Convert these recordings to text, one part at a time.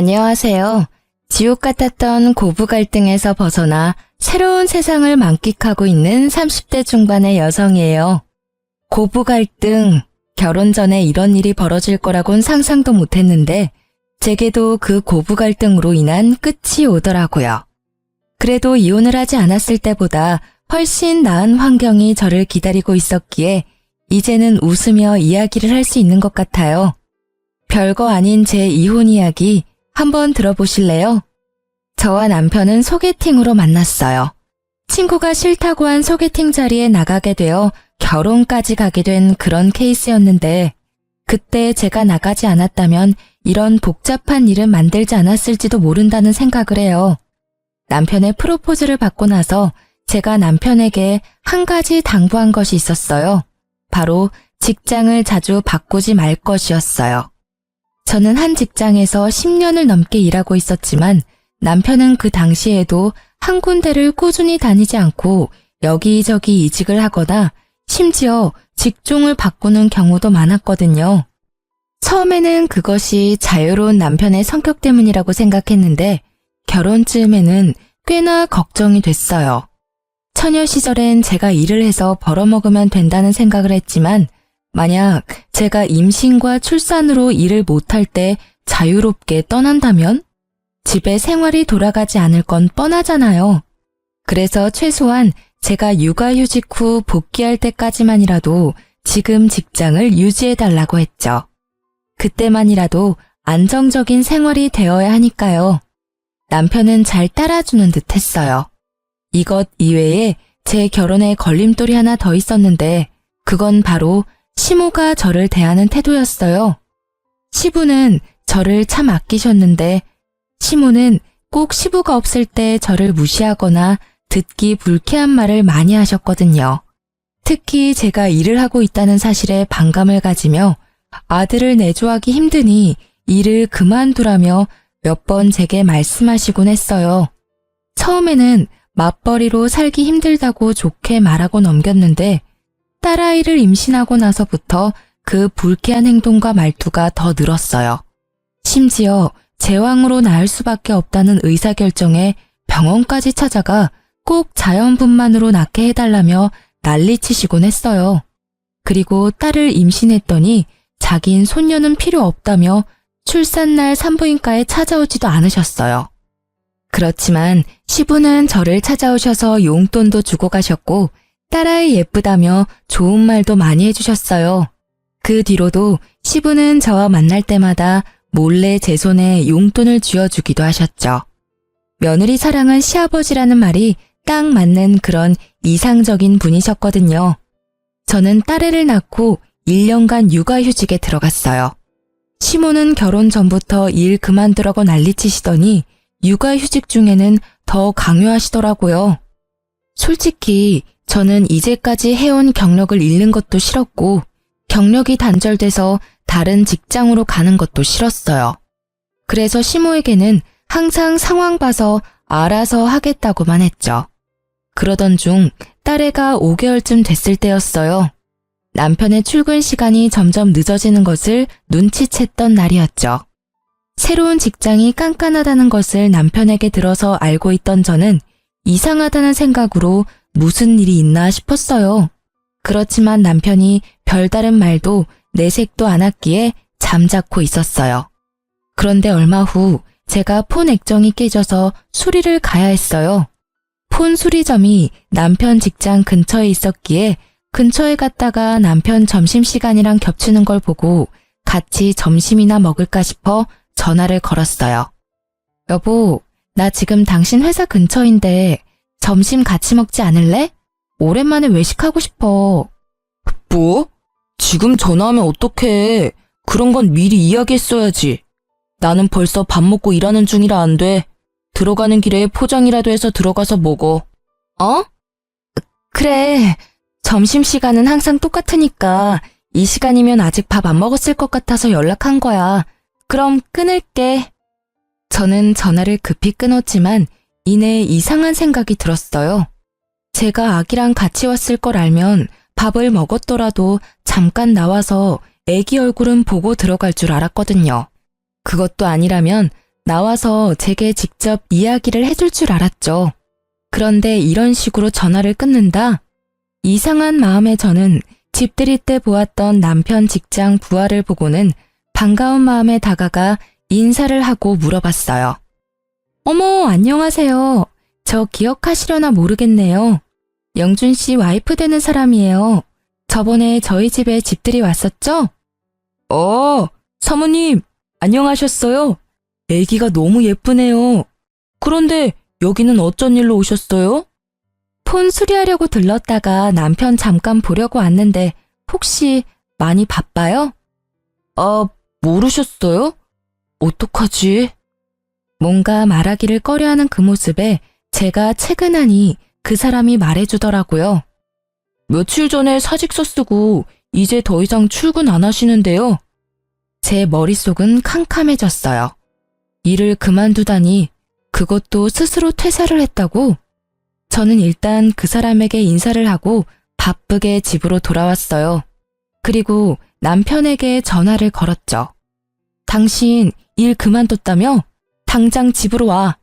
안녕하세요. 지옥 같았던 고부 갈등에서 벗어나 새로운 세상을 만끽하고 있는 30대 중반의 여성이에요. 고부 갈등, 결혼 전에 이런 일이 벌어질 거라곤 상상도 못했는데 제게도 그 고부 갈등으로 인한 끝이 오더라고요. 그래도 이혼을 하지 않았을 때보다 훨씬 나은 환경이 저를 기다리고 있었기에 이제는 웃으며 이야기를 할 수 있는 것 같아요. 별거 아닌 제 이혼 이야기 한번 들어보실래요? 저와 남편은 소개팅으로 만났어요. 친구가 싫다고 한 소개팅 자리에 나가게 되어 결혼까지 가게 된 그런 케이스였는데 그때 제가 나가지 않았다면 이런 복잡한 일은 만들지 않았을지도 모른다는 생각을 해요. 남편의 프로포즈를 받고 나서 제가 남편에게 한 가지 당부한 것이 있었어요. 바로 직장을 자주 바꾸지 말 것이었어요. 저는 한 직장에서 10년을 넘게 일하고 있었지만 남편은 그 당시에도 한 군데를 꾸준히 다니지 않고 여기저기 이직을 하거나 심지어 직종을 바꾸는 경우도 많았거든요. 처음에는 그것이 자유로운 남편의 성격 때문이라고 생각했는데 결혼쯤에는 꽤나 걱정이 됐어요. 처녀 시절엔 제가 일을 해서 벌어먹으면 된다는 생각을 했지만 만약 제가 임신과 출산으로 일을 못할 때 자유롭게 떠난다면 집에 생활이 돌아가지 않을 건 뻔하잖아요. 그래서 최소한 제가 육아휴직 후 복귀할 때까지만이라도 지금 직장을 유지해달라고 했죠. 그때만이라도 안정적인 생활이 되어야 하니까요. 남편은 잘 따라주는 듯 했어요. 이것 이외에 제 결혼에 걸림돌이 하나 더 있었는데 그건 바로 시모가 저를 대하는 태도였어요. 시부는 저를 참 아끼셨는데 시모는 꼭 시부가 없을 때 저를 무시하거나 듣기 불쾌한 말을 많이 하셨거든요. 특히 제가 일을 하고 있다는 사실에 반감을 가지며 아들을 내조하기 힘드니 일을 그만두라며 몇 번 제게 말씀하시곤 했어요. 처음에는 맞벌이로 살기 힘들다고 좋게 말하고 넘겼는데 딸아이를 임신하고 나서부터 그 불쾌한 행동과 말투가 더 늘었어요. 심지어 제왕으로 낳을 수밖에 없다는 의사결정에 병원까지 찾아가 꼭 자연분만으로 낳게 해달라며 난리치시곤 했어요. 그리고 딸을 임신했더니 자긴 손녀는 필요 없다며 출산날 산부인과에 찾아오지도 않으셨어요. 그렇지만 시부는 저를 찾아오셔서 용돈도 주고 가셨고 딸아이 예쁘다며 좋은 말도 많이 해주셨어요. 그 뒤로도 시부는 저와 만날 때마다 몰래 제 손에 용돈을 쥐어주기도 하셨죠. 며느리 사랑은 시아버지라는 말이 딱 맞는 그런 이상적인 분이셨거든요. 저는 딸애를 낳고 1년간 육아휴직에 들어갔어요. 시모는 결혼 전부터 일 그만두라고 난리치시더니 육아휴직 중에는 더 강요하시더라고요. 솔직히 저는 이제까지 해온 경력을 잃는 것도 싫었고 경력이 단절돼서 다른 직장으로 가는 것도 싫었어요. 그래서 시모에게는 항상 상황 봐서 알아서 하겠다고만 했죠. 그러던 중 딸애가 5개월쯤 됐을 때였어요. 남편의 출근 시간이 점점 늦어지는 것을 눈치챘던 날이었죠. 새로운 직장이 깐깐하다는 것을 남편에게 들어서 알고 있던 저는 이상하다는 생각으로 무슨 일이 있나 싶었어요. 그렇지만 남편이 별다른 말도 내색도 않았기에 잠자코 있었어요. 그런데 얼마 후 제가 폰 액정이 깨져서 수리를 가야 했어요. 폰 수리점이 남편 직장 근처에 있었기에 근처에 갔다가 남편 점심시간이랑 겹치는 걸 보고 같이 점심이나 먹을까 싶어 전화를 걸었어요. 여보, 나 지금 당신 회사 근처인데 점심 같이 먹지 않을래? 오랜만에 외식하고 싶어. 뭐? 지금 전화하면 어떡해. 그런 건 미리 이야기했어야지. 나는 벌써 밥 먹고 일하는 중이라 안 돼. 들어가는 길에 포장이라도 해서 들어가서 먹어. 어? 그래. 점심시간은 항상 똑같으니까 이 시간이면 아직 밥 안 먹었을 것 같아서 연락한 거야. 그럼 끊을게. 저는 전화를 급히 끊었지만 이내 이상한 생각이 들었어요. 제가 아기랑 같이 왔을 걸 알면 밥을 먹었더라도 잠깐 나와서 애기 얼굴은 보고 들어갈 줄 알았거든요. 그것도 아니라면 나와서 제게 직접 이야기를 해줄 줄 알았죠. 그런데 이런 식으로 전화를 끊는다? 이상한 마음에 저는 집들이 때 보았던 남편 직장 부하를 보고는 반가운 마음에 다가가 인사를 하고 물어봤어요. 어머, 안녕하세요. 저 기억하시려나 모르겠네요. 영준 씨 와이프 되는 사람이에요. 저번에 저희 집에 집들이 왔었죠? 사모님, 안녕하셨어요? 애기가 너무 예쁘네요. 그런데 여기는 어쩐 일로 오셨어요? 폰 수리하려고 들렀다가 남편 잠깐 보려고 왔는데 혹시 많이 바빠요? 모르셨어요? 어떡하지? 뭔가 말하기를 꺼려하는 그 모습에 제가 채근하니 그 사람이 말해주더라고요. 며칠 전에 사직서 쓰고 이제 더 이상 출근 안 하시는데요. 제 머릿속은 캄캄해졌어요. 일을 그만두다니 그것도 스스로 퇴사를 했다고? 저는 일단 그 사람에게 인사를 하고 바쁘게 집으로 돌아왔어요. 그리고 남편에게 전화를 걸었죠. 당신 일 그만뒀다며? 당장 집으로 와.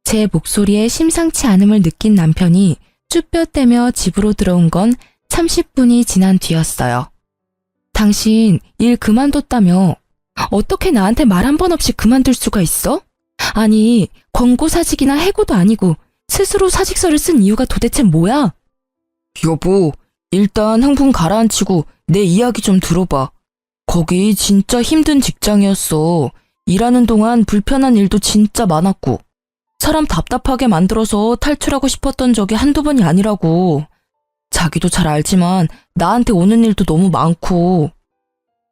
제 목소리에 심상치 않음을 느낀 남편이 쭈뼛대며 집으로 들어온 건 30분이 지난 뒤였어요. 당신 일 그만뒀다며? 어떻게 나한테 말 한 번 없이 그만둘 수가 있어? 아니, 권고사직이나 해고도 아니고 스스로 사직서를 쓴 이유가 도대체 뭐야? 여보, 일단 흥분 가라앉히고 내 이야기 좀 들어봐. 거기 진짜 힘든 직장이었어. 일하는 동안 불편한 일도 진짜 많았고 사람 답답하게 만들어서 탈출하고 싶었던 적이 한두 번이 아니라고. 자기도 잘 알지만 나한테 오는 일도 너무 많고.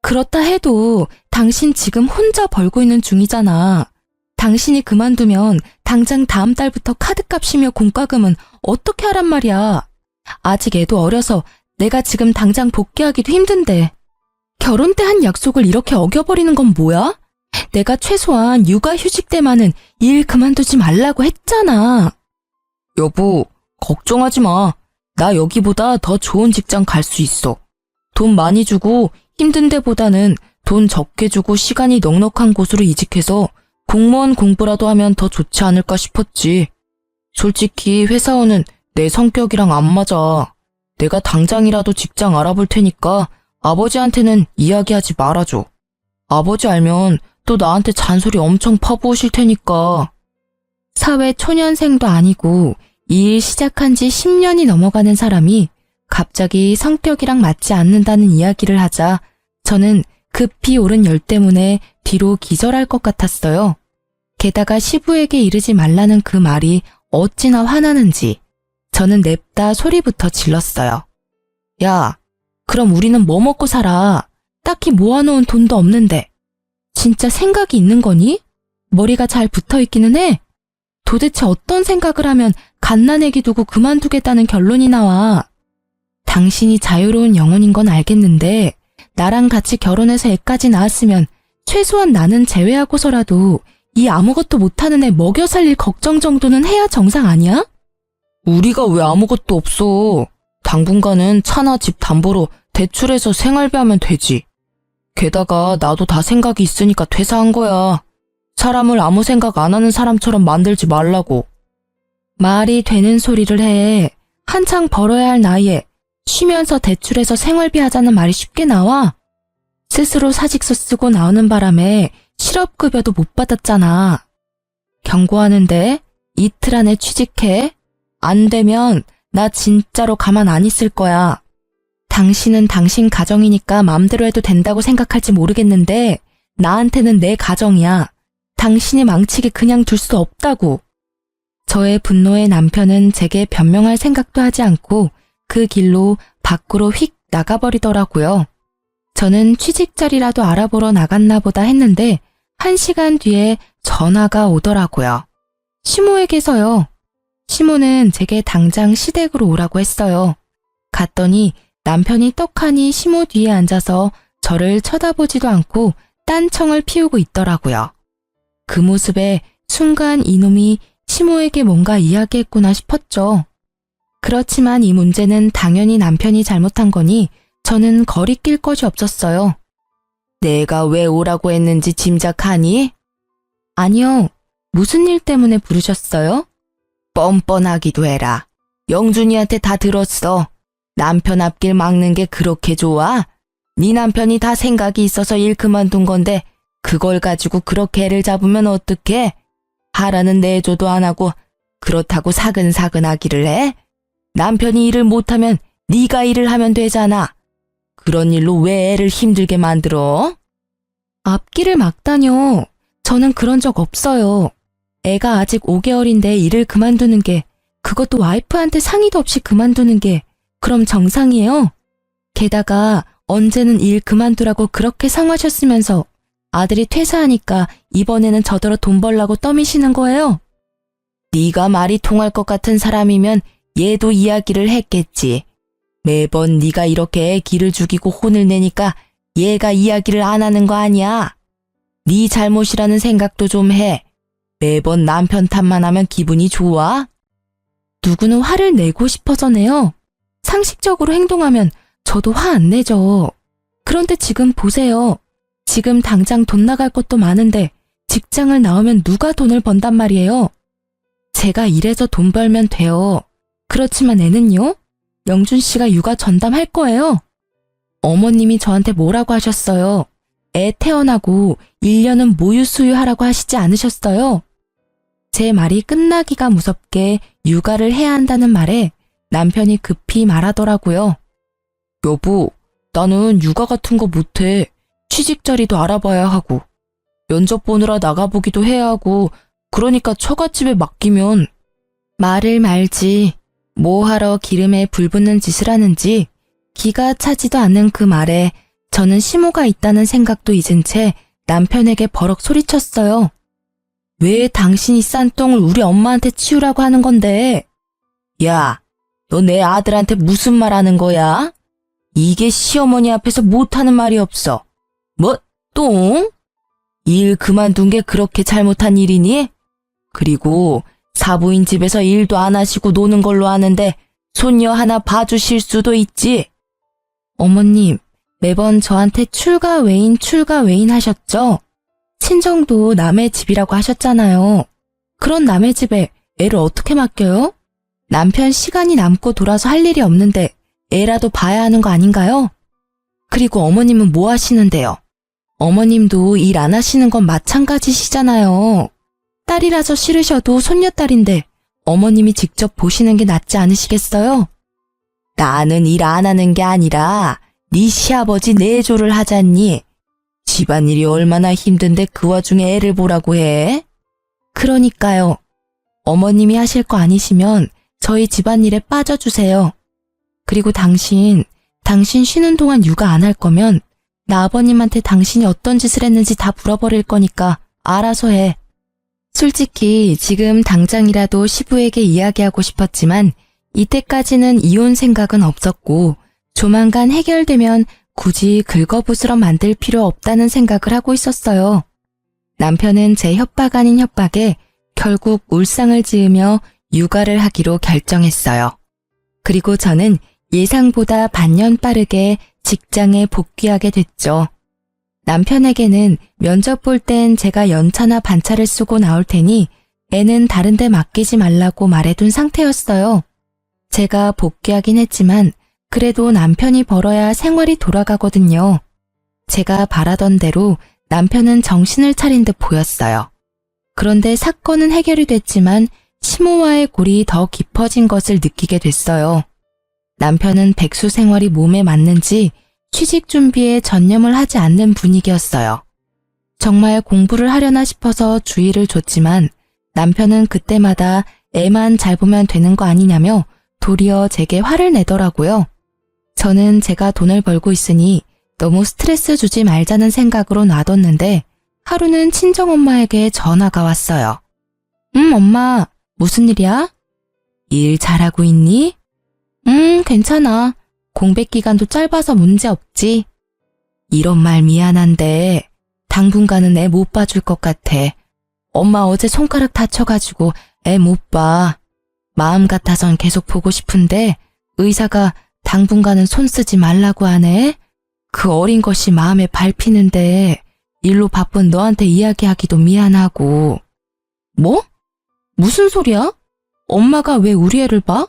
그렇다 해도 당신 지금 혼자 벌고 있는 중이잖아. 당신이 그만두면 당장 다음 달부터 카드값이며 공과금은 어떻게 하란 말이야. 아직 애도 어려서 내가 지금 당장 복귀하기도 힘든데. 결혼 때 한 약속을 이렇게 어겨버리는 건 뭐야? 내가 최소한 육아휴직 때만은 일 그만두지 말라고 했잖아. 여보, 걱정하지 마. 나 여기보다 더 좋은 직장 갈 수 있어. 돈 많이 주고 힘든 데보다는 돈 적게 주고 시간이 넉넉한 곳으로 이직해서 공무원 공부라도 하면 더 좋지 않을까 싶었지. 솔직히 회사원은 내 성격이랑 안 맞아. 내가 당장이라도 직장 알아볼 테니까 아버지한테는 이야기하지 말아줘. 아버지 알면 또 나한테 잔소리 엄청 퍼부으실 테니까. 사회 초년생도 아니고 이 일 시작한 지 10년이 넘어가는 사람이 갑자기 성격이랑 맞지 않는다는 이야기를 하자 저는 급히 오른 열 때문에 뒤로 기절할 것 같았어요. 게다가 시부에게 이르지 말라는 그 말이 어찌나 화나는지 저는 냅다 소리부터 질렀어요. 야, 그럼 우리는 뭐 먹고 살아? 딱히 모아놓은 돈도 없는데. 진짜 생각이 있는 거니? 머리가 잘 붙어있기는 해. 도대체 어떤 생각을 하면 갓난애기 두고 그만두겠다는 결론이 나와. 당신이 자유로운 영혼인 건 알겠는데 나랑 같이 결혼해서 애까지 낳았으면 최소한 나는 제외하고서라도 이 아무것도 못하는 애 먹여 살릴 걱정 정도는 해야 정상 아니야? 우리가 왜 아무것도 없어. 당분간은 차나 집 담보로 대출해서 생활비 하면 되지. 게다가 나도 다 생각이 있으니까 퇴사한 거야. 사람을 아무 생각 안 하는 사람처럼 만들지 말라고. 말이 되는 소리를 해. 한창 벌어야 할 나이에 쉬면서 대출해서 생활비 하자는 말이 쉽게 나와? 스스로 사직서 쓰고 나오는 바람에 실업급여도 못 받았잖아. 경고하는데 이틀 안에 취직해. 안 되면 나 진짜로 가만 안 있을 거야. 당신은 당신 가정이니까 마음대로 해도 된다고 생각할지 모르겠는데 나한테는 내 가정이야. 당신이 망치게 그냥 둘 수 없다고. 저의 분노에 남편은 제게 변명할 생각도 하지 않고 그 길로 밖으로 휙 나가버리더라고요. 저는 취직 자리라도 알아보러 나갔나 보다 했는데 1시간 뒤에 전화가 오더라고요. 시모에게서요. 시모는 제게 당장 시댁으로 오라고 했어요. 갔더니 남편이 떡하니 시모 뒤에 앉아서 저를 쳐다보지도 않고 딴청을 피우고 있더라고요. 그 모습에 순간 이놈이 시모에게 뭔가 이야기했구나 싶었죠. 그렇지만 이 문제는 당연히 남편이 잘못한 거니 저는 거리낄 것이 없었어요. 내가 왜 오라고 했는지 짐작하니? 아니요. 무슨 일 때문에 부르셨어요? 뻔뻔하기도 해라. 영준이한테 다 들었어. 남편 앞길 막는 게 그렇게 좋아? 네 남편이 다 생각이 있어서 일 그만둔 건데 그걸 가지고 그렇게 애를 잡으면 어떡해? 하라는 내조도 안 하고 그렇다고 사근사근 하기를 해? 남편이 일을 못하면 네가 일을 하면 되잖아. 그런 일로 왜 애를 힘들게 만들어? 앞길을 막다뇨. 저는 그런 적 없어요. 애가 아직 5개월인데 일을 그만두는 게, 그것도 와이프한테 상의도 없이 그만두는 게 그럼 정상이에요? 게다가 언제는 일 그만두라고 그렇게 상하셨으면서 아들이 퇴사하니까 이번에는 저더러 돈 벌라고 떠미시는 거예요? 네가 말이 통할 것 같은 사람이면 얘도 이야기를 했겠지. 매번 네가 이렇게 애 기를 죽이고 혼을 내니까 얘가 이야기를 안 하는 거 아니야. 네 잘못이라는 생각도 좀 해. 매번 남편 탓만 하면 기분이 좋아? 누구는 화를 내고 싶어서 내요. 상식적으로 행동하면 저도 화 안 내죠. 그런데 지금 보세요. 지금 당장 돈 나갈 것도 많은데 직장을 나오면 누가 돈을 번단 말이에요. 제가 일해서 돈 벌면 돼요. 그렇지만 애는요? 영준 씨가 육아 전담할 거예요. 어머님이 저한테 뭐라고 하셨어요? 애 태어나고 1년은 모유 수유하라고 하시지 않으셨어요? 제 말이 끝나기가 무섭게 육아를 해야 한다는 말에 남편이 급히 말하더라고요. 여보, 나는 육아 같은 거 못해. 취직 자리도 알아봐야 하고 면접 보느라 나가보기도 해야 하고 그러니까 처갓집에 맡기면. 말을 말지. 뭐하러 기름에 불 붙는 짓을 하는지 기가 차지도 않는 그 말에 저는 심호가 있다는 생각도 잊은 채 남편에게 버럭 소리쳤어요. 왜 당신이 싼 똥을 우리 엄마한테 치우라고 하는 건데? 야, 너 내 아들한테 무슨 말 하는 거야? 이게 시어머니 앞에서 못하는 말이 없어. 뭐, 똥? 일 그만둔 게 그렇게 잘못한 일이니? 그리고 사부인 집에서 일도 안 하시고 노는 걸로 아는데 손녀 하나 봐주실 수도 있지. 어머님, 매번 저한테 출가 외인 하셨죠? 친정도 남의 집이라고 하셨잖아요. 그런 남의 집에 애를 어떻게 맡겨요? 남편 시간이 남고 돌아서 할 일이 없는데 애라도 봐야 하는 거 아닌가요? 그리고 어머님은 뭐 하시는데요? 어머님도 일 안 하시는 건 마찬가지시잖아요. 딸이라서 싫으셔도 손녀딸인데 어머님이 직접 보시는 게 낫지 않으시겠어요? 나는 일 안 하는 게 아니라 네 시아버지 내조를 하잖니. 집안일이 얼마나 힘든데 그 와중에 애를 보라고 해? 그러니까요. 어머님이 하실 거 아니시면 저희 집안일에 빠져주세요. 그리고 당신 쉬는 동안 육아 안 할 거면 나 아버님한테 당신이 어떤 짓을 했는지 다 물어버릴 거니까 알아서 해. 솔직히 지금 당장이라도 시부에게 이야기하고 싶었지만 이때까지는 이혼 생각은 없었고 조만간 해결되면 굳이 긁어부스럼 만들 필요 없다는 생각을 하고 있었어요. 남편은 제 협박 아닌 협박에 결국 울상을 지으며 육아를 하기로 결정했어요. 그리고 저는 예상보다 반년 빠르게 직장에 복귀하게 됐죠. 남편에게는 면접 볼 땐 제가 연차나 반차를 쓰고 나올 테니 애는 다른 데 맡기지 말라고 말해둔 상태였어요. 제가 복귀하긴 했지만 그래도 남편이 벌어야 생활이 돌아가거든요. 제가 바라던 대로 남편은 정신을 차린 듯 보였어요. 그런데 사건은 해결이 됐지만 심호와의 골이 더 깊어진 것을 느끼게 됐어요. 남편은 백수 생활이 몸에 맞는지 취직 준비에 전념을 하지 않는 분위기였어요. 정말 공부를 하려나 싶어서 주의를 줬지만 남편은 그때마다 애만 잘 보면 되는 거 아니냐며 도리어 제게 화를 내더라고요. 저는 제가 돈을 벌고 있으니 너무 스트레스 주지 말자는 생각으로 놔뒀는데 하루는 친정엄마에게 전화가 왔어요. 엄마, 무슨 일이야? 일 잘하고 있니? 괜찮아. 공백 기간도 짧아서 문제 없지. 이런 말 미안한데 당분간은 애 못 봐줄 것 같아. 엄마 어제 손가락 다쳐가지고 애 못 봐. 마음 같아선 계속 보고 싶은데 의사가 당분간은 손 쓰지 말라고 하네. 그 어린 것이 마음에 밟히는데 일로 바쁜 너한테 이야기하기도 미안하고. 뭐? 무슨 소리야? 엄마가 왜 우리 애를 봐?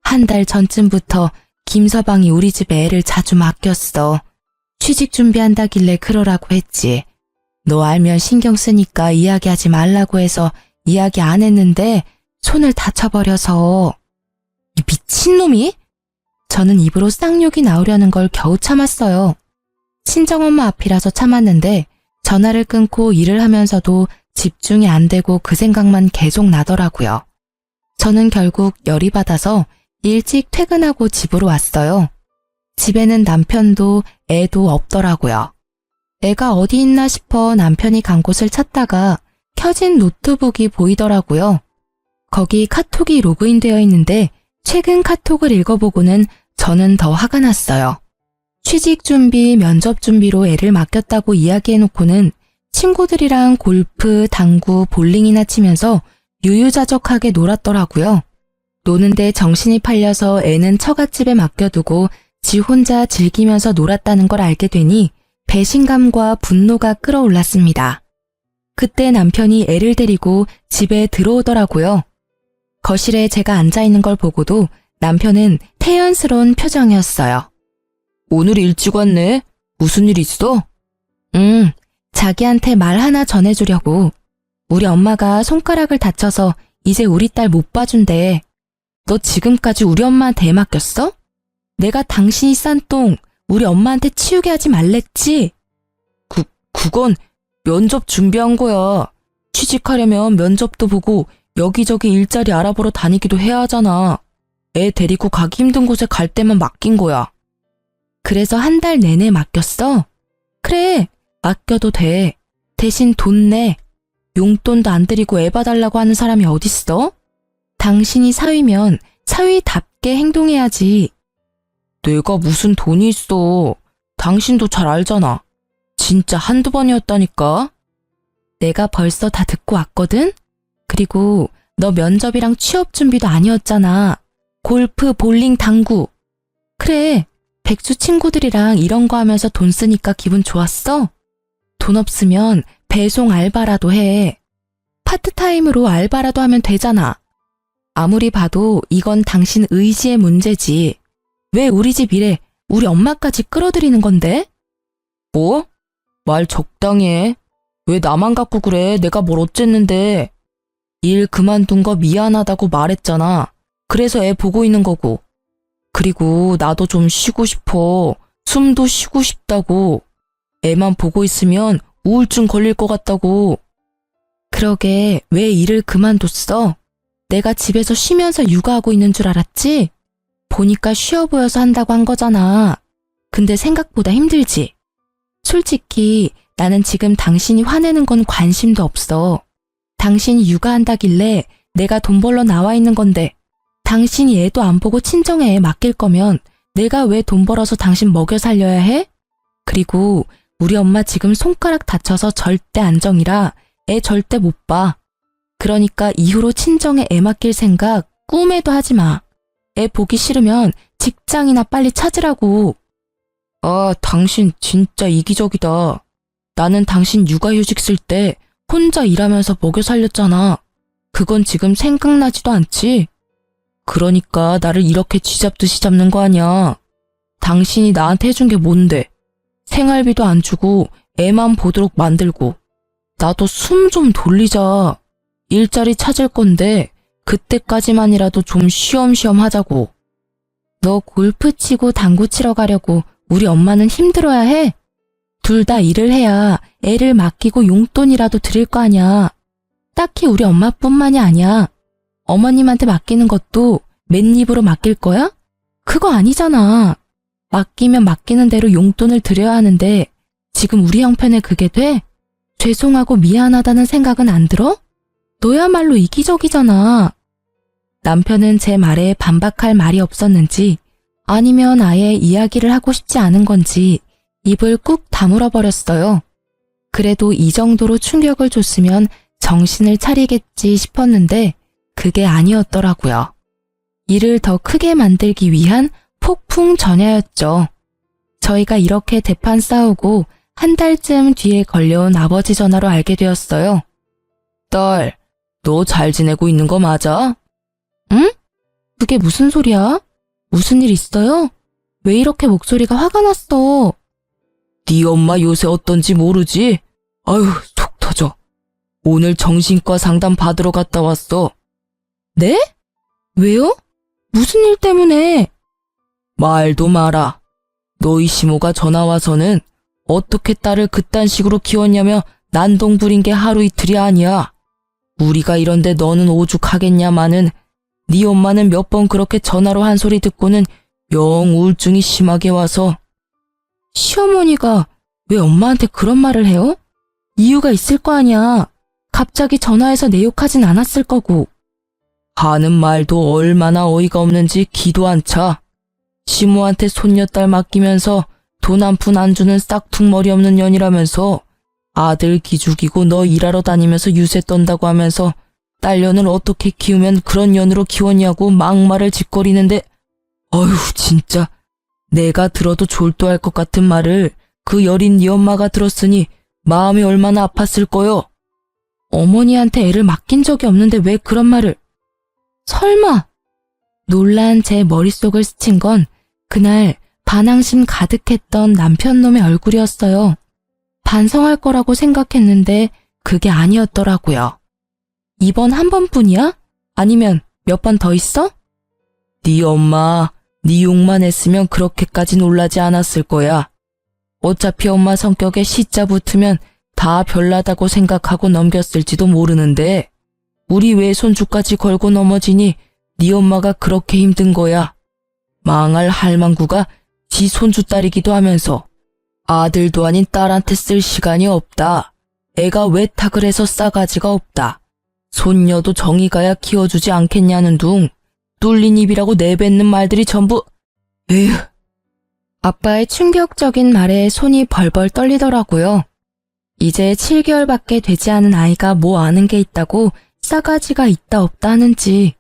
한 달 전쯤부터 김서방이 우리 집에 애를 자주 맡겼어. 취직 준비한다길래 그러라고 했지. 너 알면 신경 쓰니까 이야기하지 말라고 해서 이야기 안 했는데 손을 다쳐버려서. 이 미친놈이? 저는 입으로 쌍욕이 나오려는 걸 겨우 참았어요. 친정엄마 앞이라서 참았는데 전화를 끊고 일을 하면서도 집중이 안 되고 그 생각만 계속 나더라고요. 저는 결국 열이 받아서 일찍 퇴근하고 집으로 왔어요. 집에는 남편도 애도 없더라고요. 애가 어디 있나 싶어 남편이 간 곳을 찾다가 켜진 노트북이 보이더라고요. 거기 카톡이 로그인되어 있는데 최근 카톡을 읽어보고는 저는 더 화가 났어요. 취직 준비, 면접 준비로 애를 맡겼다고 이야기해놓고는 친구들이랑 골프, 당구, 볼링이나 치면서 유유자적하게 놀았더라고요. 노는데 정신이 팔려서 애는 처갓집에 맡겨두고 지 혼자 즐기면서 놀았다는 걸 알게 되니 배신감과 분노가 끌어올랐습니다. 그때 남편이 애를 데리고 집에 들어오더라고요. 거실에 제가 앉아있는 걸 보고도 남편은 태연스러운 표정이었어요. 오늘 일찍 왔네. 무슨 일 있어? 자기한테 말 하나 전해주려고. 우리 엄마가 손가락을 다쳐서 이제 우리 딸 못 봐준대. 너 지금까지 우리 엄마한테 애 맡겼어? 내가 당신이 싼 똥 우리 엄마한테 치우게 하지 말랬지? 그건 면접 준비한 거야. 취직하려면 면접도 보고 여기저기 일자리 알아보러 다니기도 해야 하잖아. 애 데리고 가기 힘든 곳에 갈 때만 맡긴 거야. 그래서 한 달 내내 맡겼어? 그래, 맡겨도 돼. 대신 돈 내. 용돈도 안 드리고 애 봐달라고 하는 사람이 어딨어? 당신이 사위면 사위답게 행동해야지. 내가 무슨 돈이 있어. 당신도 잘 알잖아. 진짜 한두 번이었다니까. 내가 벌써 다 듣고 왔거든? 그리고 너 면접이랑 취업 준비도 아니었잖아. 골프, 볼링, 당구. 그래, 백수 친구들이랑 이런 거 하면서 돈 쓰니까 기분 좋았어? 돈 없으면 배송 알바라도 해. 파트타임으로 알바라도 하면 되잖아. 아무리 봐도 이건 당신 의지의 문제지. 왜 우리 집 일에 우리 엄마까지 끌어들이는 건데? 뭐? 말 적당히 해. 왜 나만 갖고 그래? 내가 뭘 어쨌는데. 일 그만둔 거 미안하다고 말했잖아. 그래서 애 보고 있는 거고. 그리고 나도 좀 쉬고 싶어. 숨도 쉬고 싶다고. 애만 보고 있으면 우울증 걸릴 것 같다고. 그러게 왜 일을 그만뒀어? 내가 집에서 쉬면서 육아하고 있는 줄 알았지? 보니까 쉬어 보여서 한다고 한 거잖아. 근데 생각보다 힘들지? 솔직히 나는 지금 당신이 화내는 건 관심도 없어. 당신이 육아한다길래 내가 돈 벌러 나와 있는 건데 당신이 애도 안 보고 친정에 애 맡길 거면 내가 왜 돈 벌어서 당신 먹여 살려야 해? 그리고 우리 엄마 지금 손가락 다쳐서 절대 안정이라 애 절대 못 봐. 그러니까 이후로 친정에 애 맡길 생각 꿈에도 하지 마. 애 보기 싫으면 직장이나 빨리 찾으라고. 아, 당신 진짜 이기적이다. 나는 당신 육아휴직 쓸 때 혼자 일하면서 먹여 살렸잖아. 그건 지금 생각나지도 않지? 그러니까 나를 이렇게 쥐잡듯이 잡는 거 아니야. 당신이 나한테 해준 게 뭔데? 생활비도 안 주고 애만 보도록 만들고. 나도 숨 좀 돌리자. 일자리 찾을 건데 그때까지만이라도 좀 쉬엄쉬엄 하자고. 너 골프 치고 당구 치러 가려고 우리 엄마는 힘들어야 해? 둘 다 일을 해야 애를 맡기고 용돈이라도 드릴 거 아냐. 딱히 우리 엄마뿐만이 아니야. 어머님한테 맡기는 것도 맨입으로 맡길 거야? 그거 아니잖아. 맡기면 맡기는 대로 용돈을 드려야 하는데 지금 우리 형편에 그게 돼? 죄송하고 미안하다는 생각은 안 들어? 너야말로 이기적이잖아. 남편은 제 말에 반박할 말이 없었는지 아니면 아예 이야기를 하고 싶지 않은 건지 입을 꾹 다물어 버렸어요. 그래도 이 정도로 충격을 줬으면 정신을 차리겠지 싶었는데 그게 아니었더라고요. 일을 더 크게 만들기 위한 폭풍 전야였죠. 저희가 이렇게 대판 싸우고 한 달쯤 뒤에 걸려온 아버지 전화로 알게 되었어요. 딸, 너 잘 지내고 있는 거 맞아? 응? 그게 무슨 소리야? 무슨 일 있어요? 왜 이렇게 목소리가 화가 났어? 네 엄마 요새 어떤지 모르지? 아유, 속 터져. 오늘 정신과 상담 받으러 갔다 왔어. 네? 왜요? 무슨 일 때문에? 말도 마라. 너희 시모가 전화 와서는 어떻게 딸을 그딴 식으로 키웠냐며 난동 부린 게 하루 이틀이 아니야. 우리가 이런데 너는 오죽하겠냐마는 네 엄마는 몇 번 그렇게 전화로 한 소리 듣고는 영 우울증이 심하게 와서. 시어머니가 왜 엄마한테 그런 말을 해요? 이유가 있을 거 아니야. 갑자기 전화해서 내 욕하진 않았을 거고. 하는 말도 얼마나 어이가 없는지 기도 안 차. 시모한테 손녀딸 맡기면서 돈 한 푼 안 주는 싹퉁머리 없는 년이라면서 아들 기죽이고 너 일하러 다니면서 유세 떤다고 하면서 딸년을 어떻게 키우면 그런 년으로 키웠냐고 막말을 짓거리는데, 어휴 진짜 내가 들어도 졸도할 것 같은 말을 그 여린 네 엄마가 들었으니 마음이 얼마나 아팠을 거요. 어머니한테 애를 맡긴 적이 없는데 왜 그런 말을. 설마. 놀란 제 머릿속을 스친 건 그날 반항심 가득했던 남편놈의 얼굴이었어요. 반성할 거라고 생각했는데 그게 아니었더라고요. 이번 한 번뿐이야? 아니면 몇 번 더 있어? 네 엄마 네 욕만 했으면 그렇게까지 놀라지 않았을 거야. 어차피 엄마 성격에 시자 붙으면 다 별나다고 생각하고 넘겼을지도 모르는데 우리 외손주까지 걸고 넘어지니 네 엄마가 그렇게 힘든 거야. 망할 할망구가 지 손주 딸이기도 하면서 아들도 아닌 딸한테 쓸 시간이 없다. 애가 외탁을 해서 싸가지가 없다. 손녀도 정이 가야 키워주지 않겠냐는 둥 뚫린 입이라고 내뱉는 말들이 전부. 에휴. 아빠의 충격적인 말에 손이 벌벌 떨리더라고요. 이제 7개월밖에 되지 않은 아이가 뭐 아는 게 있다고 싸가지가 있다 없다 하는지.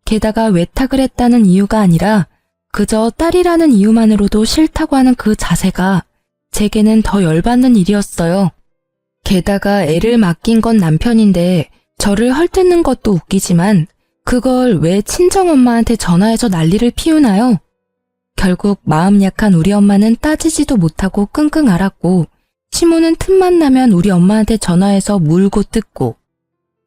게다가 외탁을 했다는 이유가 아니라 그저 딸이라는 이유만으로도 싫다고 하는 그 자세가 제게는 더 열받는 일이었어요. 게다가 애를 맡긴 건 남편인데 저를 헐뜯는 것도 웃기지만 그걸 왜 친정엄마한테 전화해서 난리를 피우나요? 결국 마음 약한 우리 엄마는 따지지도 못하고 끙끙 앓았고 시모는 틈만 나면 우리 엄마한테 전화해서 물고 뜯고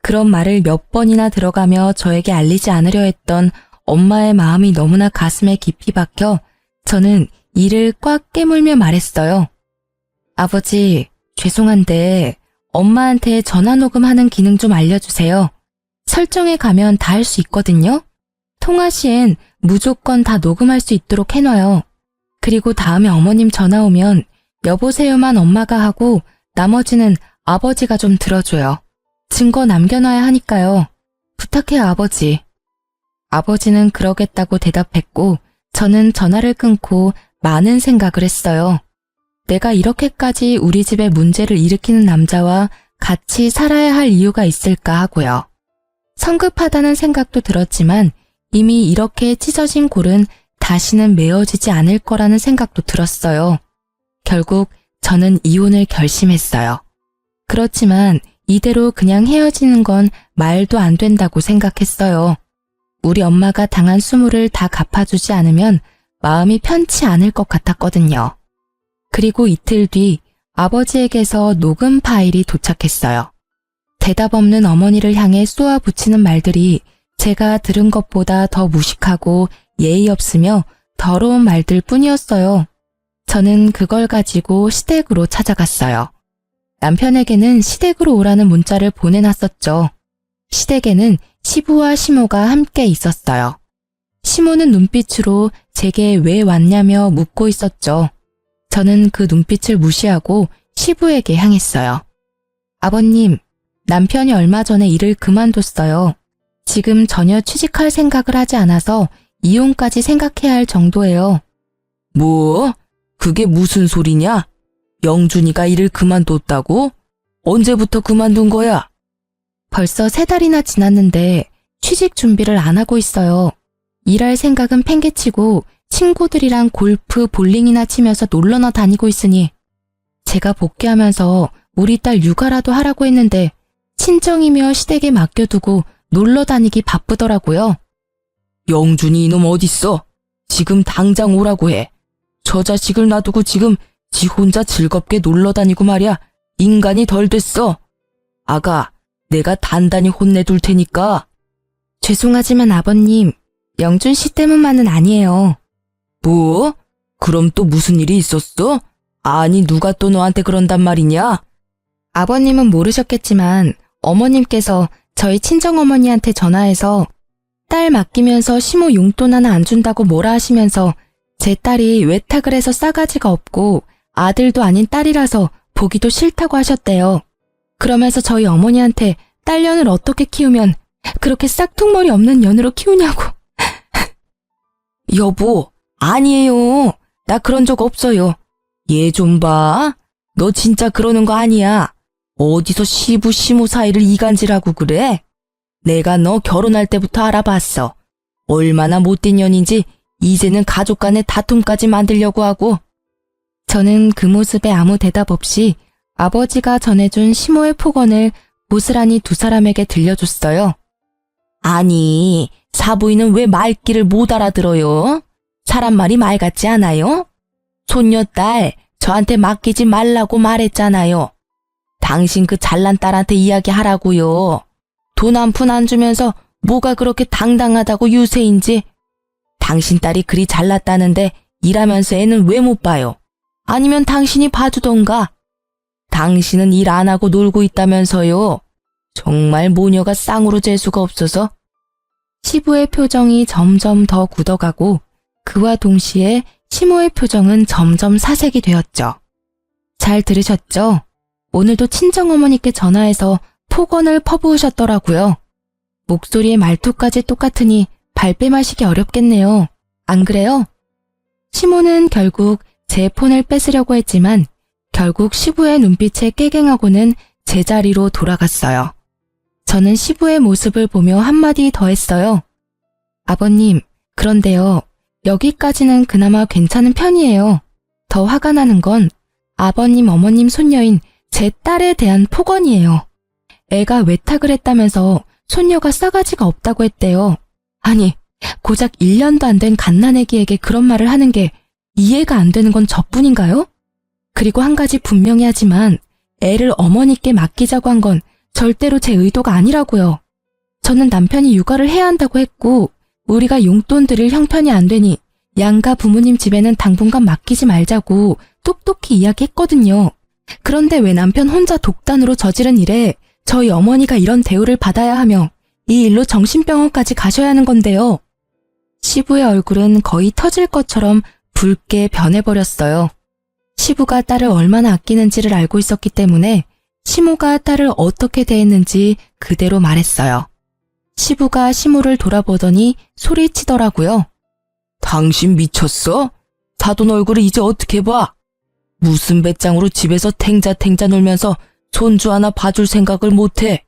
그런 말을 몇 번이나 들어가며 저에게 알리지 않으려 했던 엄마의 마음이 너무나 가슴에 깊이 박혀 저는 이를 꽉 깨물며 말했어요. 아버지, 죄송한데 엄마한테 전화 녹음하는 기능 좀 알려주세요. 설정에 가면 다 할 수 있거든요. 통화 시엔 무조건 다 녹음할 수 있도록 해놔요. 그리고 다음에 어머님 전화 오면 여보세요만 엄마가 하고 나머지는 아버지가 좀 들어줘요. 증거 남겨놔야 하니까요. 부탁해요, 아버지. 아버지는 그러겠다고 대답했고 저는 전화를 끊고 많은 생각을 했어요. 내가 이렇게까지 우리 집에 문제를 일으키는 남자와 같이 살아야 할 이유가 있을까 하고요. 성급하다는 생각도 들었지만 이미 이렇게 찢어진 골은 다시는 메어지지 않을 거라는 생각도 들었어요. 결국 저는 이혼을 결심했어요. 그렇지만 이대로 그냥 헤어지는 건 말도 안 된다고 생각했어요. 우리 엄마가 당한 수모를 다 갚아주지 않으면 마음이 편치 않을 것 같았거든요. 그리고 이틀 뒤 아버지에게서 녹음 파일이 도착했어요. 대답 없는 어머니를 향해 쏘아붙이는 말들이 제가 들은 것보다 더 무식하고 예의 없으며 더러운 말들 뿐이었어요. 저는 그걸 가지고 시댁으로 찾아갔어요. 남편에게는 시댁으로 오라는 문자를 보내놨었죠. 시댁에는 시부와 시모가 함께 있었어요. 시모는 눈빛으로 제게 왜 왔냐며 묻고 있었죠. 저는 그 눈빛을 무시하고 시부에게 향했어요. 아버님, 남편이 얼마 전에 일을 그만뒀어요. 지금 전혀 취직할 생각을 하지 않아서 이혼까지 생각해야 할 정도예요. 뭐? 그게 무슨 소리냐? 영준이가 일을 그만뒀다고? 언제부터 그만둔 거야? 벌써 3달이나 지났는데 취직 준비를 안 하고 있어요. 일할 생각은 팽개치고 친구들이랑 골프, 볼링이나 치면서 놀러나 다니고 있으니 제가 복귀하면서 우리 딸 육아라도 하라고 했는데 친정이며 시댁에 맡겨두고 놀러 다니기 바쁘더라고요. 영준이 이놈 어딨어? 지금 당장 오라고 해. 저 자식을 놔두고 지금 지 혼자 즐겁게 놀러 다니고 말이야. 인간이 덜 됐어. 아가, 내가 단단히 혼내둘 테니까. 죄송하지만 아버님, 영준 씨 때문만은 아니에요. 뭐? 그럼 또 무슨 일이 있었어? 아니, 누가 또 너한테 그런단 말이냐? 아버님은 모르셨겠지만 어머님께서 저희 친정어머니한테 전화해서 딸 맡기면서 시모 용돈 하나 안 준다고 뭐라 하시면서 제 딸이 외탁을 해서 싸가지가 없고 아들도 아닌 딸이라서 보기도 싫다고 하셨대요. 그러면서 저희 어머니한테 딸년을 어떻게 키우면 그렇게 싹퉁머리 없는 년으로 키우냐고. 여보, 아니에요. 나 그런 적 없어요. 얘 좀 봐. 너 진짜 그러는 거 아니야. 어디서 시부 시모 사이를 이간질하고 그래? 내가 너 결혼할 때부터 알아봤어. 얼마나 못된 년인지 이제는 가족 간의 다툼까지 만들려고 하고. 저는 그 모습에 아무 대답 없이 아버지가 전해준 시모의 폭언을 고스란히 두 사람에게 들려줬어요. 아니, 사부인은 왜 말귀를 못 알아들어요? 사람 말이 말 같지 않아요? 손녀딸, 저한테 맡기지 말라고 말했잖아요. 당신 그 잘난 딸한테 이야기하라고요. 돈 한 푼 안 주면서 뭐가 그렇게 당당하다고 유세인지. 당신 딸이 그리 잘났다는데 일하면서 애는 왜 못 봐요? 아니면 당신이 봐주던가. 당신은 일 안 하고 놀고 있다면서요. 정말 모녀가 쌍으로 재수가 없어서. 시부의 표정이 점점 더 굳어가고 그와 동시에 시모의 표정은 점점 사색이 되었죠. 잘 들으셨죠? 오늘도 친정어머니께 전화해서 폭언을 퍼부으셨더라고요. 목소리의 말투까지 똑같으니 발뺌하시기 어렵겠네요. 안 그래요? 시모는 결국 제 폰을 뺏으려고 했지만 결국 시부의 눈빛에 깨갱하고는 제자리로 돌아갔어요. 저는 시부의 모습을 보며 한마디 더 했어요. 아버님, 그런데요. 여기까지는 그나마 괜찮은 편이에요. 더 화가 나는 건 아버님, 어머님 손녀인 제 딸에 대한 폭언이에요. 애가 외탁을 했다면서 손녀가 싸가지가 없다고 했대요. 아니, 고작 1년도 안 된 갓난애기에게 그런 말을 하는 게 이해가 안 되는 건 저뿐인가요? 그리고 한 가지 분명히 하지만 애를 어머니께 맡기자고 한 건 절대로 제 의도가 아니라고요. 저는 남편이 육아를 해야 한다고 했고 우리가 용돈 드릴 형편이 안 되니 양가 부모님 집에는 당분간 맡기지 말자고 똑똑히 이야기했거든요. 그런데 왜 남편 혼자 독단으로 저지른 일에 저희 어머니가 이런 대우를 받아야 하며 이 일로 정신병원까지 가셔야 하는 건데요. 시부의 얼굴은 거의 터질 것처럼 붉게 변해버렸어요. 시부가 딸을 얼마나 아끼는지를 알고 있었기 때문에 시모가 딸을 어떻게 대했는지 그대로 말했어요. 시부가 시모를 돌아보더니 소리치더라고요. 당신 미쳤어? 사돈 얼굴을 이제 어떻게 봐? 무슨 배짱으로 집에서 탱자탱자 놀면서 손주 하나 봐줄 생각을 못해.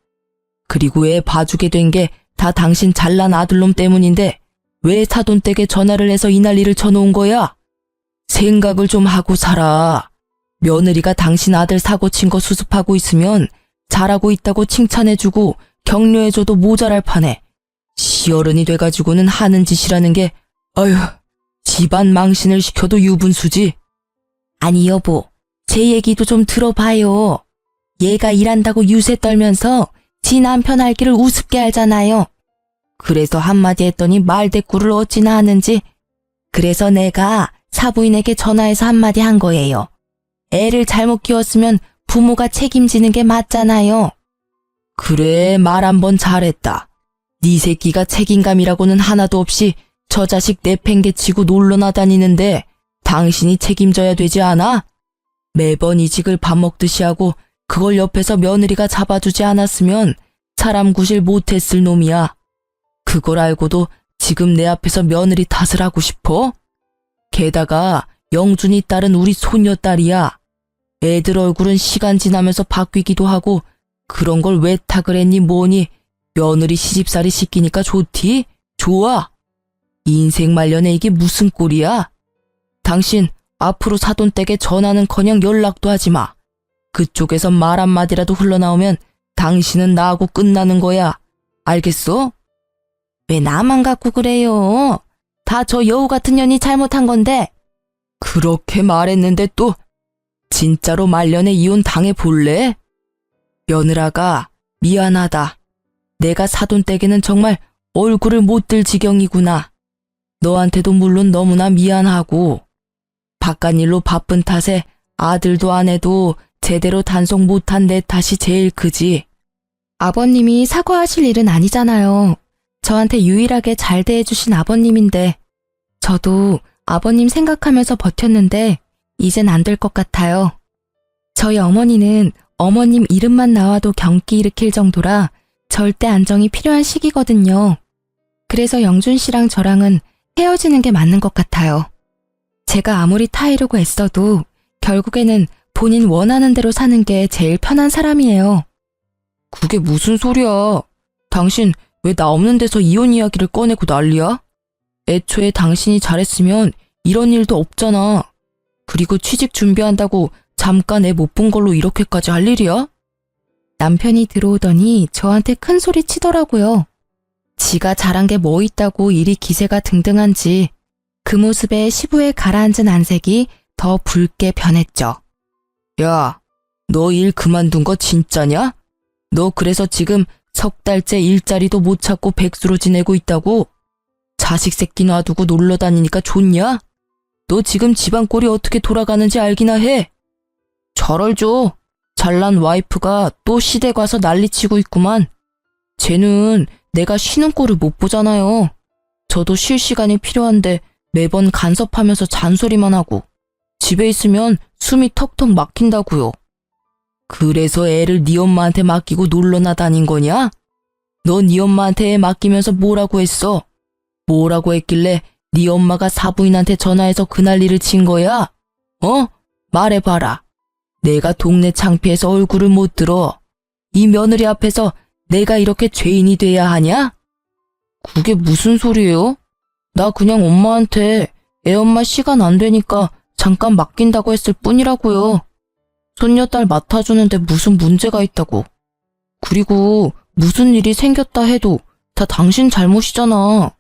그리고 애 봐주게 된 게 다 당신 잘난 아들놈 때문인데 왜 사돈 댁에 전화를 해서 이 난리를 쳐놓은 거야? 생각을 좀 하고 살아. 며느리가 당신 아들 사고 친 거 수습하고 있으면 잘하고 있다고 칭찬해주고 격려해줘도 모자랄 판에 시어른이 돼가지고는 하는 짓이라는 게 어휴, 집안 망신을 시켜도 유분수지. 아니 여보, 제 얘기도 좀 들어봐요. 얘가 일한다고 유세 떨면서 지 남편 알기를 우습게 알잖아요. 그래서 한마디 했더니 말대꾸를 어찌나 하는지. 그래서 내가 사부인에게 전화해서 한마디 한 거예요. 애를 잘못 키웠으면 부모가 책임지는 게 맞잖아요. 그래, 말 한 번 잘했다. 네 새끼가 책임감이라고는 하나도 없이 저 자식 내팽개치고 놀러나 다니는데 당신이 책임져야 되지 않아? 매번 이직을 밥 먹듯이 하고 그걸 옆에서 며느리가 잡아주지 않았으면 사람 구실 못했을 놈이야. 그걸 알고도 지금 내 앞에서 며느리 탓을 하고 싶어? 게다가 영준이 딸은 우리 손녀딸이야. 애들 얼굴은 시간 지나면서 바뀌기도 하고 그런 걸 왜 탁을 했니 뭐니. 며느리 시집살이 시키니까 좋디? 좋아. 인생 말년에 이게 무슨 꼴이야? 당신 앞으로 사돈댁에 전화는커녕 연락도 하지 마. 그쪽에서 말 한마디라도 흘러나오면 당신은 나하고 끝나는 거야. 알겠어? 왜 나만 갖고 그래요? 다 저 여우 같은 년이 잘못한 건데. 그렇게 말했는데 또 진짜로 말년에 이혼 당해볼래? 며느라가 미안하다. 내가 사돈댁에는 정말 얼굴을 못 들 지경이구나. 너한테도 물론 너무나 미안하고 바깥일로 바쁜 탓에 아들도 아내도 제대로 단속 못한 내 탓이 제일 크지. 아버님이 사과하실 일은 아니잖아요. 저한테 유일하게 잘 대해주신 아버님인데 저도 아버님 생각하면서 버텼는데 이젠 안 될 것 같아요. 저희 어머니는 어머님 이름만 나와도 경기 일으킬 정도라 절대 안정이 필요한 시기거든요. 그래서 영준 씨랑 저랑은 헤어지는 게 맞는 것 같아요. 제가 아무리 타이르고 애써도 결국에는 본인 원하는 대로 사는 게 제일 편한 사람이에요. 그게 무슨 소리야. 당신 왜 나 없는 데서 이혼 이야기를 꺼내고 난리야? 애초에 당신이 잘했으면 이런 일도 없잖아. 그리고 취직 준비한다고 잠깐 애 못 본 걸로 이렇게까지 할 일이야? 남편이 들어오더니 저한테 큰 소리 치더라고요. 지가 잘한 게 뭐 있다고 일이 기세가 등등한지 그 모습에 시부에 가라앉은 안색이 더 붉게 변했죠. 야, 너 일 그만둔 거 진짜냐? 너 그래서 지금 석 달째 일자리도 못 찾고 백수로 지내고 있다고? 자식 새끼 놔두고 놀러 다니니까 좋냐? 너 지금 집안 꼴이 어떻게 돌아가는지 알기나 해? 잘 알죠. 잘난 와이프가 또 시댁 와서 난리치고 있구만. 쟤는 내가 쉬는 꼴을 못 보잖아요. 저도 쉴 시간이 필요한데 매번 간섭하면서 잔소리만 하고 집에 있으면 숨이 턱턱 막힌다고요. 그래서 애를 네 엄마한테 맡기고 놀러나 다닌 거냐? 너 네 엄마한테 애 맡기면서 뭐라고 했어? 뭐라고 했길래 네 엄마가 사부인한테 전화해서 그 난리를 친 거야? 어? 말해봐라. 내가 동네 창피해서 얼굴을 못 들어. 이 며느리 앞에서 내가 이렇게 죄인이 돼야 하냐? 그게 무슨 소리예요? 나 그냥 엄마한테 애 엄마 시간 안 되니까 잠깐 맡긴다고 했을 뿐이라고요. 손녀딸 맡아주는데 무슨 문제가 있다고. 그리고 무슨 일이 생겼다 해도 다 당신 잘못이잖아.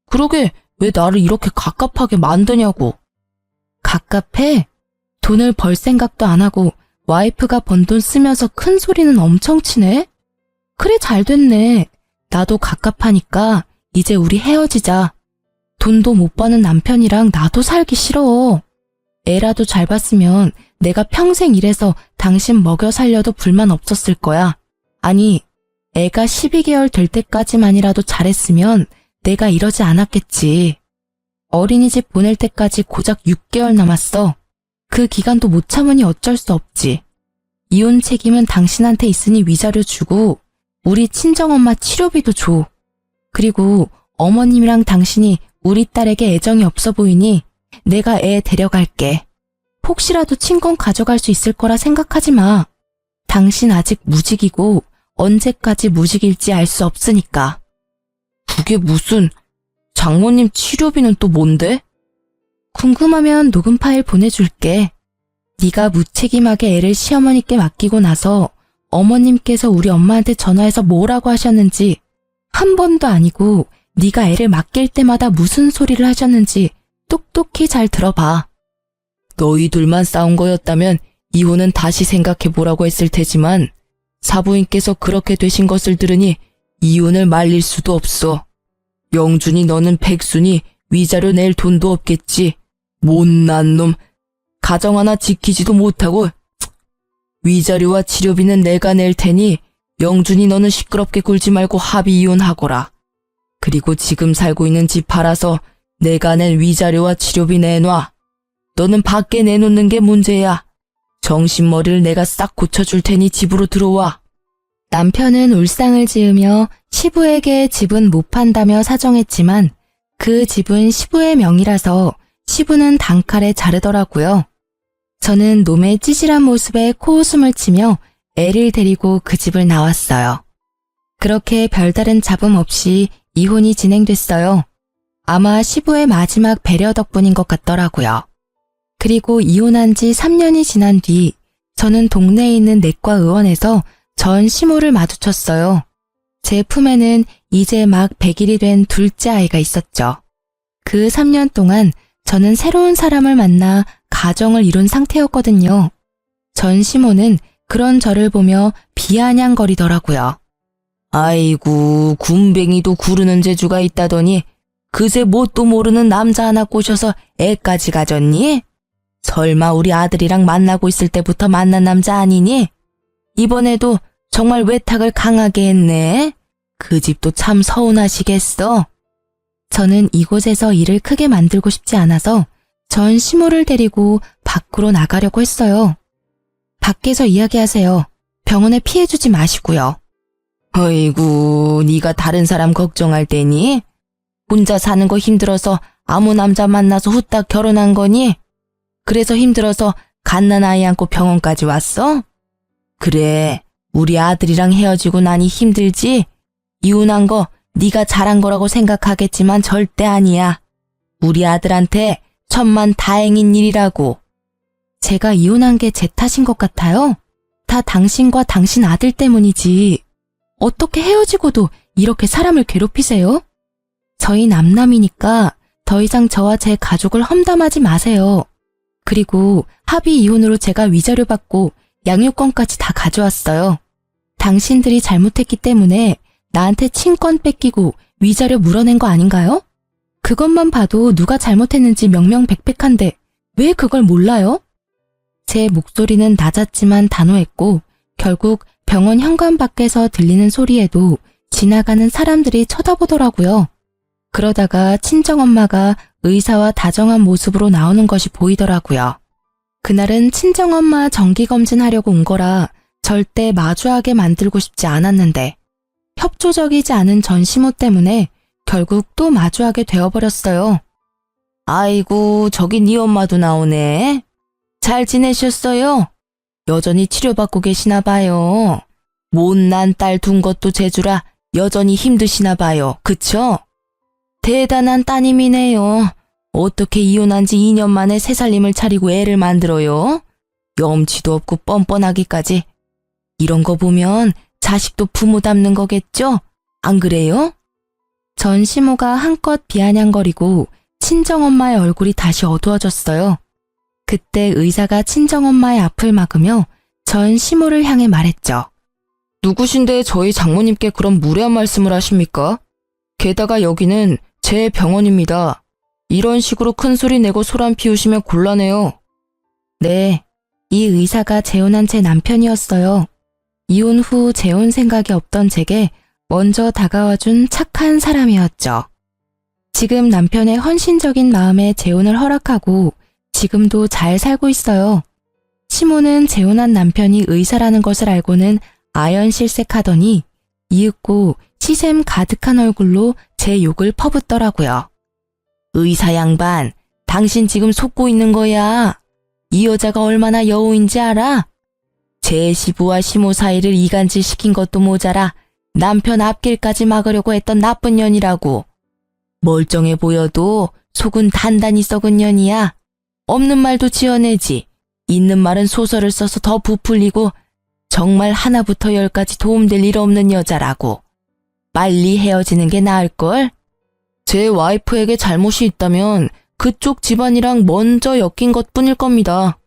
그러게 왜 나를 이렇게 갑갑하게 만드냐고. 갑갑해? 돈을 벌 생각도 안 하고 와이프가 번 돈 쓰면서 큰 소리는 엄청 치네? 그래 잘 됐네. 나도 갑갑하니까 이제 우리 헤어지자. 돈도 못 버는 남편이랑 나도 살기 싫어. 애라도 잘 봤으면 내가 평생 일해서 당신 먹여 살려도 불만 없었을 거야. 아니, 애가 12개월 될 때까지만이라도 잘했으면 내가 이러지 않았겠지. 어린이집 보낼 때까지 고작 6개월 남았어. 그 기간도 못 참으니 어쩔 수 없지. 이혼 책임은 당신한테 있으니 위자료 주고 우리 친정엄마 치료비도 줘. 그리고 어머님이랑 당신이 우리 딸에게 애정이 없어 보이니 내가 애 데려갈게. 혹시라도 친권 가져갈 수 있을 거라 생각하지 마. 당신 아직 무직이고 언제까지 무직일지 알 수 없으니까. 그게 무슨... 장모님 치료비는 또 뭔데? 궁금하면 녹음 파일 보내줄게. 네가 무책임하게 애를 시어머니께 맡기고 나서 어머님께서 우리 엄마한테 전화해서 뭐라고 하셨는지 한 번도 아니고 네가 애를 맡길 때마다 무슨 소리를 하셨는지 똑똑히 잘 들어봐. 너희들만 싸운 거였다면 이혼은 다시 생각해보라고 했을 테지만 사부인께서 그렇게 되신 것을 들으니 이혼을 말릴 수도 없어. 영준이 너는 백수니 위자료 낼 돈도 없겠지. 못난 놈. 가정 하나 지키지도 못하고. 위자료와 치료비는 내가 낼 테니 영준이 너는 시끄럽게 굴지 말고 합의 이혼하거라. 그리고 지금 살고 있는 집 팔아서 내가 낸 위자료와 치료비 내놔. 너는 밖에 내놓는 게 문제야. 정신머리를 내가 싹 고쳐줄 테니 집으로 들어와. 남편은 울상을 지으며 시부에게 집은 못 판다며 사정했지만 그 집은 시부의 명의라서 시부는 단칼에 자르더라고요. 저는 놈의 찌질한 모습에 코웃음을 치며 애를 데리고 그 집을 나왔어요. 그렇게 별다른 잡음 없이 이혼이 진행됐어요. 아마 시부의 마지막 배려 덕분인 것 같더라고요. 그리고 이혼한 지 3년이 지난 뒤 저는 동네에 있는 내과 의원에서 전 시모를 마주쳤어요. 제 품에는 이제 막 100일이 된 둘째 아이가 있었죠. 그 3년 동안 저는 새로운 사람을 만나 가정을 이룬 상태였거든요. 전 시모는 그런 저를 보며 비아냥거리더라고요. 아이고, 군뱅이도 구르는 재주가 있다더니 그새 뭣도 모르는 남자 하나 꼬셔서 애까지 가졌니? 설마 우리 아들이랑 만나고 있을 때부터 만난 남자 아니니? 이번에도 정말 외탁을 강하게 했네. 그 집도 참 서운하시겠어. 저는 이곳에서 일을 크게 만들고 싶지 않아서 전 시모를 데리고 밖으로 나가려고 했어요. 밖에서 이야기하세요. 병원에 피해주지 마시고요. 어이구, 네가 다른 사람 걱정할 때니? 혼자 사는 거 힘들어서 아무 남자 만나서 후딱 결혼한 거니? 그래서 힘들어서 갓난 아이 안고 병원까지 왔어? 그래, 우리 아들이랑 헤어지고 나니 힘들지? 이혼한 거 네가 잘한 거라고 생각하겠지만 절대 아니야. 우리 아들한테 천만 다행인 일이라고. 제가 이혼한 게 제 탓인 것 같아요. 다 당신과 당신 아들 때문이지. 어떻게 헤어지고도 이렇게 사람을 괴롭히세요? 저희 남남이니까 더 이상 저와 제 가족을 험담하지 마세요. 그리고 합의 이혼으로 제가 위자료 받고 양육권까지 다 가져왔어요. 당신들이 잘못했기 때문에 나한테 친권 뺏기고 위자료 물어낸 거 아닌가요? 그것만 봐도 누가 잘못했는지 명명백백한데 왜 그걸 몰라요? 제 목소리는 낮았지만 단호했고 결국 병원 현관 밖에서 들리는 소리에도 지나가는 사람들이 쳐다보더라고요. 그러다가 친정엄마가 의사와 다정한 모습으로 나오는 것이 보이더라고요. 그날은 친정엄마 정기검진하려고 온 거라 절대 마주하게 만들고 싶지 않았는데 협조적이지 않은 전 시모 때문에 결국 또 마주하게 되어버렸어요. 아이고, 저기 네 엄마도 나오네. 잘 지내셨어요? 여전히 치료받고 계시나 봐요. 못난 딸 둔 것도 재주라 여전히 힘드시나 봐요. 그쵸? 대단한 따님이네요. 어떻게 이혼한 지 2년 만에 새살림을 차리고 애를 만들어요? 염치도 없고 뻔뻔하기까지. 이런 거 보면 자식도 부모 닮는 거겠죠? 안 그래요? 전 시모가 한껏 비아냥거리고 친정엄마의 얼굴이 다시 어두워졌어요. 그때 의사가 친정엄마의 앞을 막으며 전 시모를 향해 말했죠. 누구신데 저희 장모님께 그런 무례한 말씀을 하십니까? 게다가 여기는 제 병원입니다. 이런 식으로 큰 소리 내고 소란 피우시면 곤란해요. 네, 이 의사가 재혼한 제 남편이었어요. 이혼 후 재혼 생각이 없던 제게 먼저 다가와준 착한 사람이었죠. 지금 남편의 헌신적인 마음에 재혼을 허락하고 지금도 잘 살고 있어요. 시모는 재혼한 남편이 의사라는 것을 알고는 아연실색하더니 이윽고 시샘 가득한 얼굴로 제 욕을 퍼붓더라고요. 의사 양반, 당신 지금 속고 있는 거야. 이 여자가 얼마나 여우인지 알아? 제 시부와 시모 사이를 이간질 시킨 것도 모자라 남편 앞길까지 막으려고 했던 나쁜 년이라고. 멀쩡해 보여도 속은 단단히 썩은 년이야. 없는 말도 지어내지. 있는 말은 소설을 써서 더 부풀리고 정말 하나부터 열까지 도움될 일 없는 여자라고. 빨리 헤어지는 게 나을걸? 제 와이프에게 잘못이 있다면 그쪽 집안이랑 먼저 엮인 것뿐일 겁니다.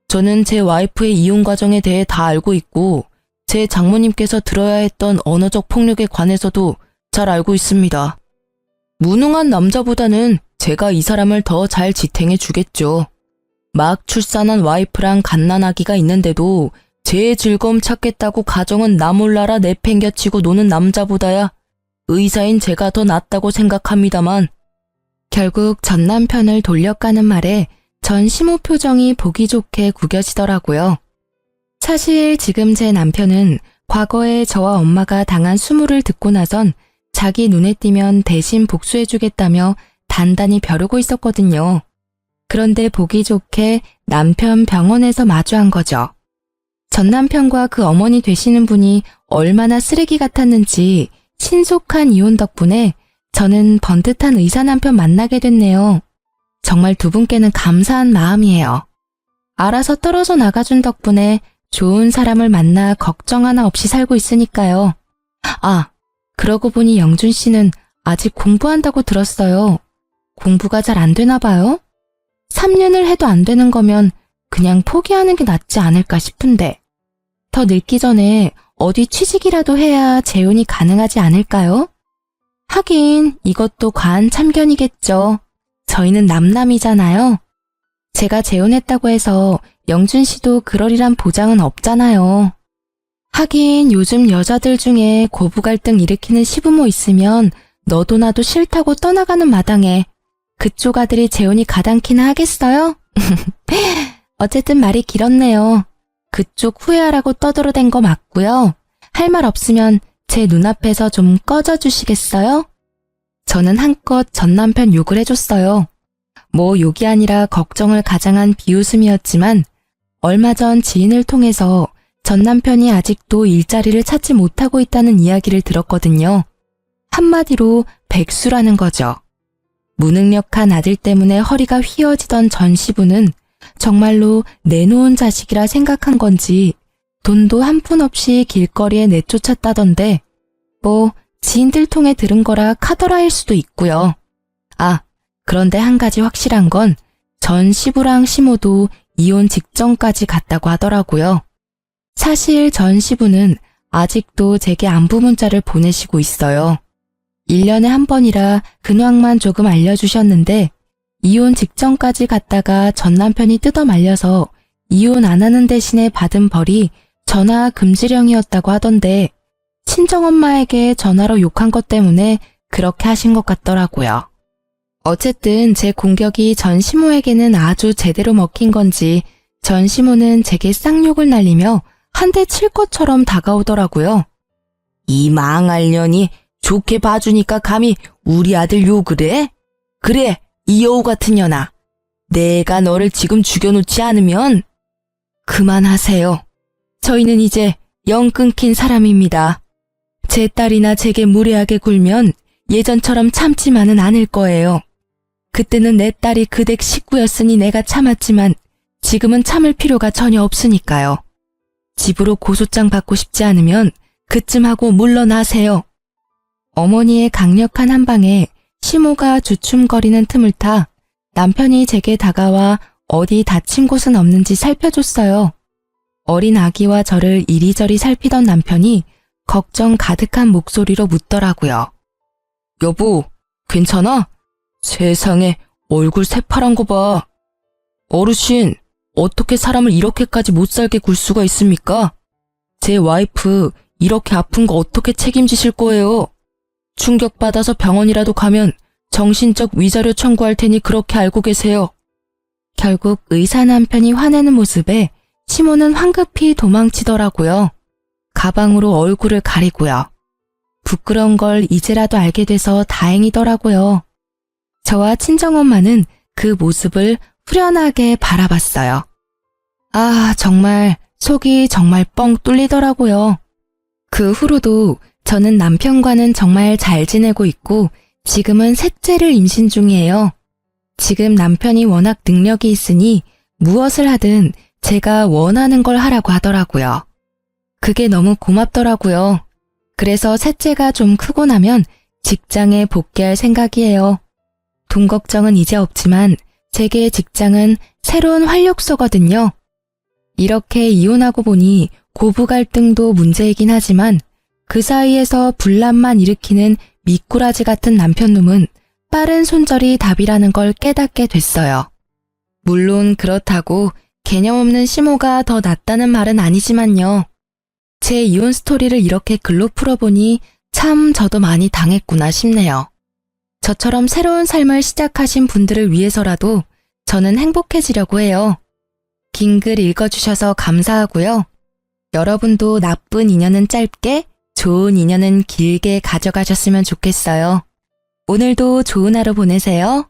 저는 제 와이프의 이혼 과정에 대해 다 알고 있고 제 장모님께서 들어야 했던 언어적 폭력에 관해서도 잘 알고 있습니다. 무능한 남자보다는 제가 이 사람을 더 잘 지탱해 주겠죠. 막 출산한 와이프랑 갓난아기가 있는데도 제 즐거움 찾겠다고 가정은 나 몰라라 내팽겨치고 노는 남자보다야 의사인 제가 더 낫다고 생각합니다만. 결국 전 남편을 돌려가는 말에 전 시모 표정이 보기 좋게 구겨지더라고요. 사실 지금 제 남편은 과거에 저와 엄마가 당한 수모를 듣고 나선 자기 눈에 띄면 대신 복수해주겠다며 단단히 벼르고 있었거든요. 그런데 보기 좋게 남편 병원에서 마주한 거죠. 전 남편과 그 어머니 되시는 분이 얼마나 쓰레기 같았는지 신속한 이혼 덕분에 저는 번듯한 의사 남편 만나게 됐네요. 정말 두 분께는 감사한 마음이에요. 알아서 떨어져 나가준 덕분에 좋은 사람을 만나 걱정 하나 없이 살고 있으니까요. 아, 그러고 보니 영준 씨는 아직 공부한다고 들었어요. 공부가 잘 안 되나 봐요? 3년을 해도 안 되는 거면 그냥 포기하는 게 낫지 않을까 싶은데. 더 늙기 전에 어디 취직이라도 해야 재혼이 가능하지 않을까요? 하긴 이것도 과한 참견이겠죠. 저희는 남남이잖아요. 제가 재혼했다고 해서 영준 씨도 그러리란 보장은 없잖아요. 하긴 요즘 여자들 중에 고부 갈등 일으키는 시부모 있으면 너도 나도 싫다고 떠나가는 마당에 그쪽 아들이 재혼이 가당키나 하겠어요? 어쨌든 말이 길었네요. 그쪽 후회하라고 떠들어댄 거 맞고요. 할 말 없으면 제 눈앞에서 좀 꺼져 주시겠어요? 저는 한껏 전 남편 욕을 해줬어요. 뭐 욕이 아니라 걱정을 가장한 비웃음이었지만 얼마 전 지인을 통해서 전 남편이 아직도 일자리를 찾지 못하고 있다는 이야기를 들었거든요. 한마디로 백수라는 거죠. 무능력한 아들 때문에 허리가 휘어지던 전 시부는 정말로 내놓은 자식이라 생각한 건지 돈도 한 푼 없이 길거리에 내쫓았다던데 뭐 지인들 통해 들은 거라 카더라일 수도 있고요. 아, 그런데 한 가지 확실한 건 전 시부랑 시모도 이혼 직전까지 갔다고 하더라고요. 사실 전 시부는 아직도 제게 안부 문자를 보내시고 있어요. 1년에 한 번이라 근황만 조금 알려주셨는데 이혼 직전까지 갔다가 전 남편이 뜯어 말려서 이혼 안 하는 대신에 받은 벌이 전화 금지령이었다고 하던데 친정엄마에게 전화로 욕한 것 때문에 그렇게 하신 것 같더라고요. 어쨌든 제 공격이 전 시모에게는 아주 제대로 먹힌 건지 전 시모는 제게 쌍욕을 날리며 한 대 칠 것처럼 다가오더라고요. 이 망할 년이 좋게 봐주니까 감히 우리 아들 욕을 해? 그래, 이 여우 같은 년아. 내가 너를 지금 죽여놓지 않으면 그만하세요. 저희는 이제 영 끊긴 사람입니다. 제 딸이나 제게 무례하게 굴면 예전처럼 참지만은 않을 거예요. 그때는 내 딸이 그 댁 식구였으니 내가 참았지만 지금은 참을 필요가 전혀 없으니까요. 집으로 고소장 받고 싶지 않으면 그쯤 하고 물러나세요. 어머니의 강력한 한방에 시모가 주춤거리는 틈을 타 남편이 제게 다가와 어디 다친 곳은 없는지 살펴줬어요. 어린 아기와 저를 이리저리 살피던 남편이 걱정 가득한 목소리로 묻더라고요. 여보, 괜찮아? 세상에 얼굴 새파란 거 봐. 어르신, 어떻게 사람을 이렇게까지 못살게 굴 수가 있습니까? 제 와이프 이렇게 아픈 거 어떻게 책임지실 거예요? 충격받아서 병원이라도 가면 정신적 위자료 청구할 테니 그렇게 알고 계세요. 결국 의사 남편이 화내는 모습에 시모는 황급히 도망치더라고요. 가방으로 얼굴을 가리고요. 부끄러운 걸 이제라도 알게 돼서 다행이더라고요. 저와 친정엄마는 그 모습을 후련하게 바라봤어요. 아, 정말 속이 정말 뻥 뚫리더라고요. 그 후로도 저는 남편과는 정말 잘 지내고 있고 지금은 셋째를 임신 중이에요. 지금 남편이 워낙 능력이 있으니 무엇을 하든 제가 원하는 걸 하라고 하더라고요. 그게 너무 고맙더라고요. 그래서 셋째가 좀 크고 나면 직장에 복귀할 생각이에요. 돈 걱정은 이제 없지만 제게 직장은 새로운 활력소거든요. 이렇게 이혼하고 보니 고부 갈등도 문제이긴 하지만 그 사이에서 분란만 일으키는 미꾸라지 같은 남편놈은 빠른 손절이 답이라는 걸 깨닫게 됐어요. 물론 그렇다고 개념 없는 시모가 더 낫다는 말은 아니지만요. 제 이혼 스토리를 이렇게 글로 풀어보니 참 저도 많이 당했구나 싶네요. 저처럼 새로운 삶을 시작하신 분들을 위해서라도 저는 행복해지려고 해요. 긴 글 읽어주셔서 감사하고요. 여러분도 나쁜 인연은 짧게, 좋은 인연은 길게 가져가셨으면 좋겠어요. 오늘도 좋은 하루 보내세요.